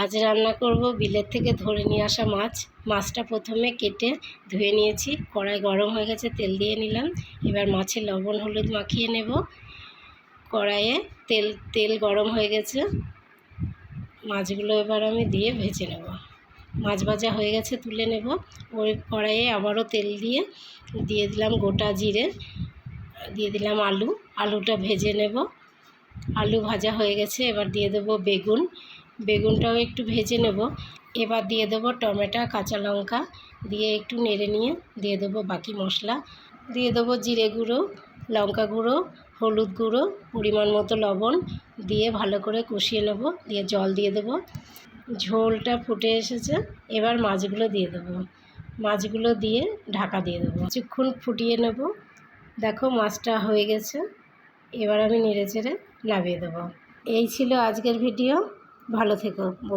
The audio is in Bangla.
আজ রান্না করব বিলের থেকে ধরে নিয়ে আসা মাছ। মাছটা প্রথমে কেটে ধুয়ে নিয়েছি। কড়াই গরম হয়ে গেছে, তেল দিয়ে নিলাম। এবার মাছে লবণ হলুদ মাখিয়ে নেব। কড়াইয়ে তেল গরম হয়ে গেছে, মাছগুলো এবার আমি দিয়ে ভেজে নেব। মাছ ভাজা হয়ে গেছে, তুলে নেব। ওই কড়াইয়ে আবারও তেল দিয়ে দিলাম গোটা জিরে, দিয়ে দিলাম আলুটা ভেজে নেব। আলু ভাজা হয়ে গেছে, এবার দিয়ে দেবো বেগুনটাও একটু ভেজে নেব। এবার দিয়ে দেবো টমেটো কাঁচা লঙ্কা, দিয়ে একটু নেড়ে নিয়ে দিয়ে দেবো বাকি মশলা। দিয়ে দেবো জিরে গুঁড়ো, লঙ্কা গুঁড়ো, হলুদ গুঁড়ো, পরিমাণ মতো লবণ দিয়ে ভালো করে কষিয়ে নেব। দিয়ে জল দিয়ে দেবো। ঝোলটা ফুটে এসেছে, এবার মাছগুলো দিয়ে দেবো। মাছগুলো দিয়ে ঢাকা দিয়ে দেবো, কিছুক্ষণ ফুটিয়ে নেব। দেখো মাছটা হয়ে গেছে, এবার আমি নেড়ে চেড়ে নামিয়ে দেবো। এই ছিল আজকের ভিডিও। ভালো থেকো বন্ধু।